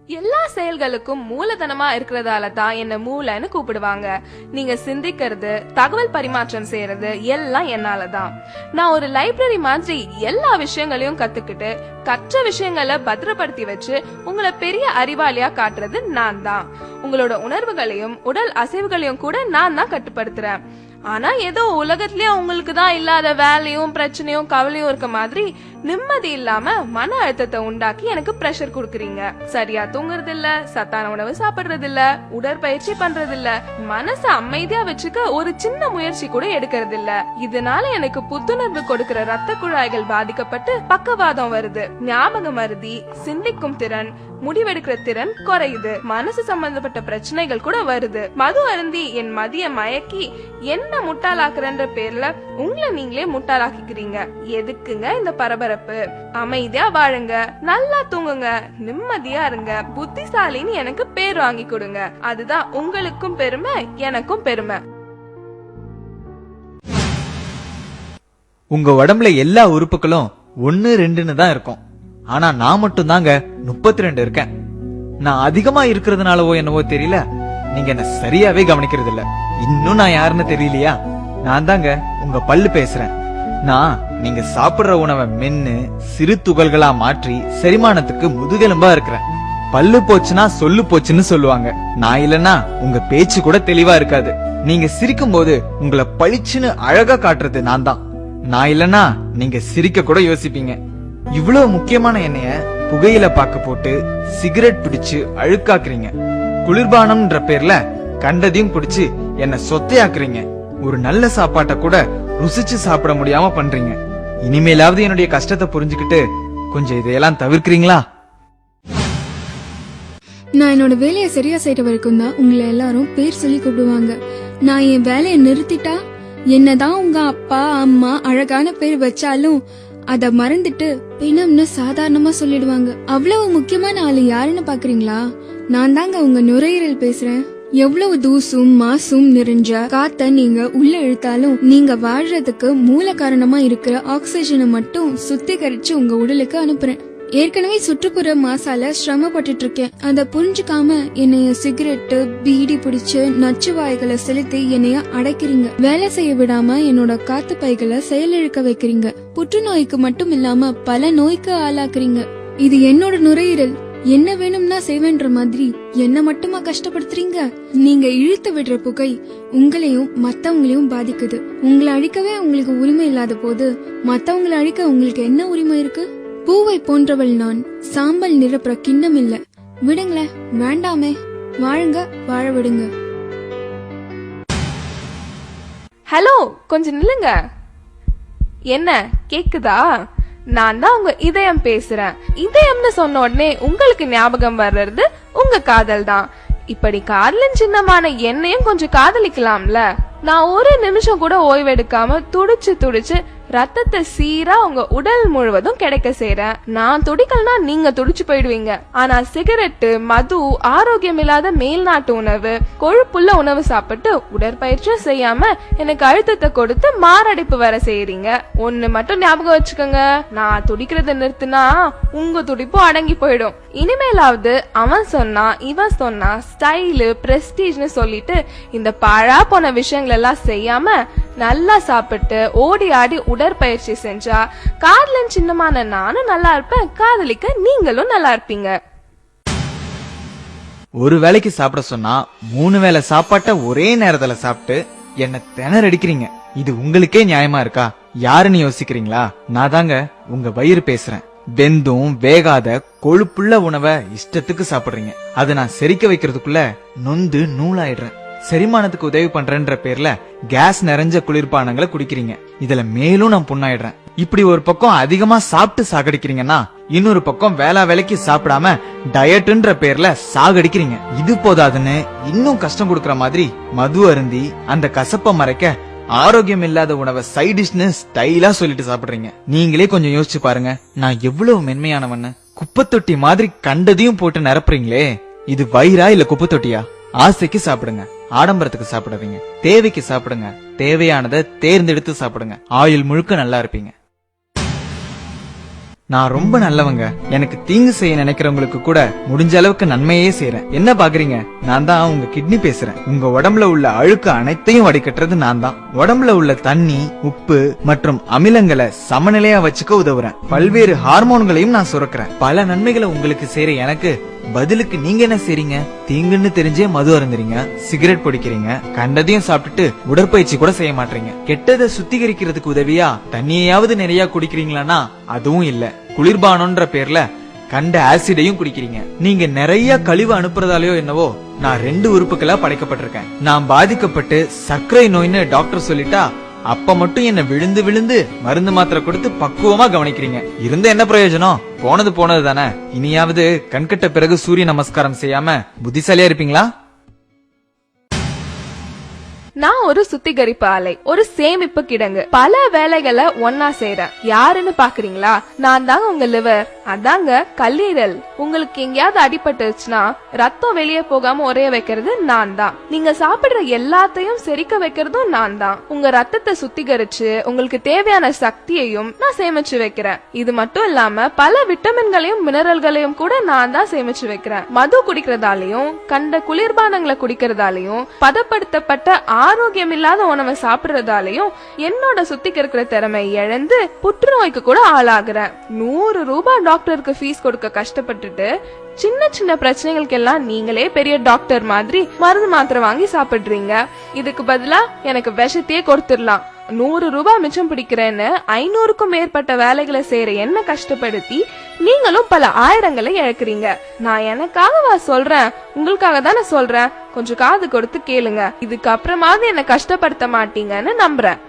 எல்லா செயல்களுக்கும் மூலதனமா இருக்கிறதால தான் என்ன மூளைன்னு கூப்பிடுவாங்க. நீங்க சிந்திக்கிறது, தகவல் பரிமாற்றம் செய்யறது எல்லாம் என்னாலதான். நான் ஒரு லைப்ரரி மாதிரி எல்லா விஷயங்களையும் கத்துக்கிட்டு கற்ற விஷயங்களை பத்திரப்படுத்தி வச்சு உங்களை பெரிய அறிவாளியா காட்டுறது நான் தான். உங்களோட உணர்வுகளையும் உடல் அசைவுகளையும் கூட நான் தான் கட்டுப்படுத்துறேன். ஆனா ஏதோ உலகத்திலேயே உங்களுக்கு தான் இல்லாத வேலையும் பிரச்சனையும் கவலையும் இருக்க மாதிரி நிம்மதி இல்லாம மன அழுத்தத்தை உண்டாக்கி எனக்கு பிரஷர் குடுக்கறீங்க. சரியா தூங்குறது இல்ல, சத்தான உணவு சாப்பிடுறது இல்ல, உடற்பயிற்சி பண்றது இல்ல, மனச அமைதியா வச்சுக்க ஒரு சின்ன முயற்சி கூட எடுக்கிறது இல்ல. இதனால எனக்கு புத்துணர்வு கொடுக்கிற ரத்த குழாய்கள் பாதிக்கப்பட்டு பக்கவாதம் வருது, ஞாபக மறதி, சிந்திக்கும் திறன், முடிவெடுக்கிற திறன் குறையுது, மனசு சம்பந்தப்பட்ட பிரச்சனைகள் கூட வருது. மது அருந்தி என் மதிய மயக்கி என்ன முட்டாளாக்குறன்ற பேர்ல உங்களை நீங்களே முட்டாளாக்கிக்கிறீங்க. எதுக்குங்க இந்த பரபரப்பு? அமைதியா வாழுங்க, நல்லா தூங்குங்க, நிம்மதியா இருங்க, புத்திசாலின்னு எனக்கு பேர் வாங்கி கொடுங்க. அதுதான் உங்களுக்கும் பெருமை, எனக்கும் பெருமை. உங்க உடம்புல எல்லா உறுப்புகளும் 1 2ன்னு தான் இருக்கும். ஆனா நான் மட்டும் தாங்க 32 இருக்கேன். நான் அதிகமா இருக்கிறதுனாலவோ என்னவோ தெரியல, நீங்க என்ன சரியாவே கவனிக்கிறது இல்ல. இன்னும் நான் யாருன்னு தெரியலையா? நான் தாங்க உங்க பல்லு பேசுறேன். நான் நீங்க சாப்பிடுற உணவை மென்னு சிறு துகள்களா மாற்றி செரிமானத்துக்கு முதுகெலும்பா இருக்கிறேன். பல்லு போச்சுன்னா சொல்லு போச்சுன்னு சொல்லுவாங்க. நான் இல்லன்னா உங்க பேச்சு கூட தெளிவா இருக்காது. நீங்க சிரிக்கும் போது உங்களை பளிச்சுன்னு அழகா காட்டுறது நான் தான். நான் இல்லன்னா நீங்க சிரிக்க கூட யோசிப்பீங்க. இவ்வளவு முக்கியமான எண்ணெய புகையில பாக்க போட்டு சிகரெட் பிடிச்சு அழுக்காக்குறீங்க. குளிர்பானம்ன்ற பேர்ல கண்டதையும் பிடிச்சு என்ன சொத்தையாக்குறீங்க. ஒரு நல்ல சாப்பாட்ட கூட ருசிச்சு சாப்பிட முடியாம பண்றீங்க. இனிமேலாவது என்னுடைய கஷ்டத்தை புரிஞ்சுக்கிட்டு கொஞ்சம் இதையெல்லாம் தவிர்க்கிறீங்களா? நான் என்னோட வேலையை சரியா செய்யற வரைக்கும் தான் உங்களை எல்லாரும் பேர் சொல்லி கூப்பிடுவாங்க. நான் என் வேலையை நிறுத்திட்டா என்னதான் உங்க அப்பா அம்மா அழகான பேர் வச்சாலும் அத மறந்துட்டு பிணம்னு சாதாரணமா சொல்லிடுவாங்க. அவ்வளவு முக்கியமான ஆளு யாருன்னு பாக்குறீங்களா? நான் தாங்க உங்க நுரையீரல் பேசுறேன். எவ்வளவு தூசும் மாசும் நிறைஞ்ச காத்த நீங்க உள்ள இழுத்தாலும் நீங்க வாழ்றதுக்கு மூல காரணமா இருக்கிற ஆக்சிஜனை மட்டும் சுத்திகரிச்சு உங்க உடலுக்கு அனுப்புறேன். ஏற்கனவே சுற்றுப்புற மாசால சிரமப்பட்டு இருக்கேன். அத புரிஞ்சுக்காம என்னைய சிகரெட்டு பீடி பிடிச்சு நச்சு வாய்களை செலுத்தி என்னைய அடைக்கிறீங்க. வேலை செய்ய விடாம என்னோட காத்து பைகளை செயலிழக்க வைக்கிறீங்க. புற்றுநோய்க்கு மட்டும் இல்லாம பல நோய்க்கு ஆளாக்குறீங்க. இது என்னோட நுரையீரல், என்ன வேணும்னா செய்வேன்ற மாதிரி என்ன மட்டுமா கஷ்டப்படுத்துறீங்க? நீங்க இழுத்து விடுற புகை உங்களையும் மத்தவங்களையும் பாதிக்குது. உங்களை அழிக்கவே உங்களுக்கு உரிமை இல்லாத போது மத்தவங்களை அழிக்க உங்களுக்கு என்ன உரிமை இருக்கு? பூவை போன்றவள் நான், சாம்பல் நிரப்புற கிண்ணம் இல்ல. விடுங்களேன், வேண்டாமே, வாழுங்க, வாழ விடுங்க. ஹலோ, கொஞ்சம் நில்லுங்க. என்ன கேக்குதா? நான் தான் உங்க இதயம் பேசுறேன். இதயம்னு சொன்ன உடனே உங்களுக்கு ஞாபகம் வர்றது உங்க காதல் தான். இப்படி காதலின் சின்னமான என்னையும் கொஞ்சம் காதலிக்கலாம்ல. நான் ஒரு நிமிஷம் கூட ஓய்வெடுக்காம துடிச்சு துடிச்சு ரத்தத்தை சீரா உங்க உடல் முழுவதும் கிடைக்க செய்றேன். நான் துடிக்கலனா நீங்க துடிச்சு போயிடுவீங்க. ஆனா சிகரெட்டு, மது, ஆரோக்கியம் இல்லாத மேல்நாட்டு உணவு, கொழுப்புள்ள உணவு சாப்பிட்டு உடற்பயிற்சியும் செய்யாம எனக்கு அழுத்தத்தை கொடுத்து மாரடைப்பு வர செய்யறீங்க. ஒண்ணு மட்டும் ஞாபகம் வச்சுக்கோங்க, நான் துடிக்கிறத நிறுத்தினா உங்க துடிப்பும் அடங்கி போயிடும். இனிமேலாவது அவன் சொன்னா இவன் சொன்னா ஸ்டைலு பிரஸ்டீஜ்னு சொல்லிட்டு இந்த பாழா போன விஷயங்கள் எல்லாம் செய்யாம நல்லா சாப்பிட்டு ஓடி ஆடி உடற்பயிற்சி செஞ்சா காதலின் சின்னமான நானும் நல்லா இருப்பேன், காதலிக்க நீங்களும் நல்லா இருப்பீங்க. ஒரு வேளைக்கு சாப்பிட சொன்னா 3 வேளை சாப்பாட்ட ஒரே நேரத்துல சாப்பிட்டு என்ன திணறடிக்கிறீங்க. இது உங்களுக்கே நியாயமா இருக்கா? யாருன்னு யோசிக்கிறீங்களா? நான் தாங்க உங்க வயிறு பேசுறேன். வெந்தும் வேகாத கொழுப்புள்ள உணவை இஷ்டத்துக்கு சாப்பிடுறீங்க. அதை நான் செரிக்க வைக்கிறதுக்குள்ள நொந்து நூலாயிடுறேன். செரிமானத்துக்கு உதவி பண்றேன்ற பேர்ல கேஸ் நிறைஞ்ச குளிர்பானங்களை குடிக்கிறீங்க. இதுல மேலும் நான் புண்ணாயிடுறேன். இப்படி ஒரு பக்கம் அதிகமா சாப்பிட்டு சாகடிக்கிறீங்கன்னா இன்னொரு பக்கம் வேளா வேலைக்கு சாப்பிடாம டயட்ன்ற பேர்ல சாகடிக்கிறீங்க. இது போதாதுன்னு இன்னும் கஷ்டம் கொடுக்கற மாதிரி மது அருந்தி அந்த கசப்ப மறைக்க ஆரோக்கியம் இல்லாத உணவை சைட் டிஷ்னு ஸ்டைலா சொல்லிட்டு சாப்பிடுறீங்க. நீங்களே கொஞ்சம் யோசிச்சு பாருங்க, நான் எவ்வளவு மென்மையானவன்னு. குப்பத்தொட்டி மாதிரி கண்டதையும் போட்டு நிரப்புறீங்களே, இது வயிறா இல்ல குப்பத்தொட்டியா? ஆசைக்கு சாப்பிடுங்க, ஆடம்பரத்துக்கு சாப்பிடாதீங்க. தேவைக்கு சாப்பிடுங்க, தேவையானதை தேர்ந்தெடுத்து சாப்பிடுங்க. ஆயுள் முழுக்க நல்லா இருப்பீங்க. நான் ரொம்ப நல்லவங்க. எனக்கு தீங்கு செய்ய நினைக்கிறவங்களுக்கு கூட முடிஞ்ச அளவுக்கு நன்மையே செய்யறேன். என்ன பாக்குறீங்க? நான் தான் உங்க கிட்னி பேசுறேன். உங்க உடம்புல உள்ள அழுக்கு அனைத்தையும் வடிகட்டுறது நான் தான். உடம்புல உள்ள தண்ணி, உப்பு மற்றும் அமிலங்களை சமநிலையா வச்சுக்க உதவுறேன். பல்வேறு ஹார்மோன்களையும் நான் சுரக்கிறேன். பல நன்மைகளை உங்களுக்கு செய்யற எனக்கு பதிலுக்கு நீங்க என்ன செய்றீங்க? தீங்குன்னு தெரிஞ்சே மது அருந்துறீங்க, சிகரெட் பிடிக்கிறீங்க, கண்டதையும் சாப்பிட்டுட்டு உடற்பயிற்சி கூட செய்ய மாட்டீங்க. கெட்டதை சுத்திகரிக்கிறதுக்கு உதவியா தண்ணியாவது நிறைய குடிக்கிறீங்களான்னா அதுவும் இல்ல. குளிர்பானம்ன்ற பேர்ல கண்ட ஆசிடையும் குடிக்கிறீங்க. நீங்க நிறைய கழிவு அனுப்புறதாலயோ என்னவோ நான் 2 உறுப்புகளா படைக்கப்பட்டிருக்கேன். நான் பாதிக்கப்பட்டு சர்க்கரை நோய்னு டாக்டர் சொல்லிட்டா அப்ப மட்டும் என்ன விழுந்து விழுந்து மருந்து மாத்திரை கொடுத்து பக்குவமா கவனிக்கிறீங்க. இருந்த என்ன பிரயோஜனம்? போனது போனது தானே. இனியாவது கண்கட்ட பிறகு சூரிய நமஸ்காரம் செய்யாம புத்திசாலியா இருப்பீங்களா? நான் ஒரு சுத்திகரிப்பு ஆலை, ஒரு சேமிப்பு கிடங்கு. பல வேலைகளை ஒன்னா செய்யறேன். யாருன்னு பாக்குறீங்களா? நான் தாங்க உங்க லிவர், அதாங்க கல்லீரல். உங்களுக்கு எங்கேயாவது அடிபட்டுச்சுன்னா ரத்தம் வெளியே போகாம உரைய வைக்கிறது நான் தான். நீங்க சாப்பிடுற எல்லாத்தையும் செரிக்க வைக்கிறதும் நான் தான். உங்க ரத்தத்தை சுத்திகரிச்சு உங்களுக்கு தேவையான சக்தியையும் நான் சேமிச்சு வைக்கிறேன். இது மட்டும் இல்லாம பல விட்டமின்களையும் மினரல்களையும் கூட நான் தான் சேமிச்சு வைக்கிறேன். மது குடிக்கிறதாலையும் கண்ட குளிர்பானங்களை குடிக்கிறதாலையும் பதப்படுத்தப்பட்ட ஆரோக்கியம் இல்லாத உணவை சாப்பிடுறதாலையும் என்னோட சுத்திகரிக்கிற திறமை இழந்து புற்றுநோய்க்கு கூட ஆளாகிறேன். 100 ரூபாய் டாக்டருக்கு ஃபீஸ் கொடுக்க கஷ்டப்பட்டுட்டு சின்ன சின்ன பிரச்சனைகளுக்கு எல்லாம் நீங்களே பெரிய டாக்டர் மாதிரி மருந்து மாத்திரை வாங்கி சாப்பிடுறீங்க. இதுக்கு பதிலா எனக்கு விஷத்தையே கொடுத்துடலாம். 100 ரூபாய் மிச்சம் பிடிக்கிறேன்னு 500க்கும் மேற்பட்ட வேலைகளை செய்யற என்ன கஷ்டப்படுத்தி நீங்களும் பல ஆயிரங்களை இழக்கிறீங்க. நான் எனக்காகவா சொல்றேன்? உங்களுக்காக தானே சொல்றேன். கொஞ்சம் காது கொடுத்து கேளுங்க. இதுக்கு அப்புறமாவது என்ன கஷ்டப்படுத்த மாட்டீங்கன்னு நம்புறேன்.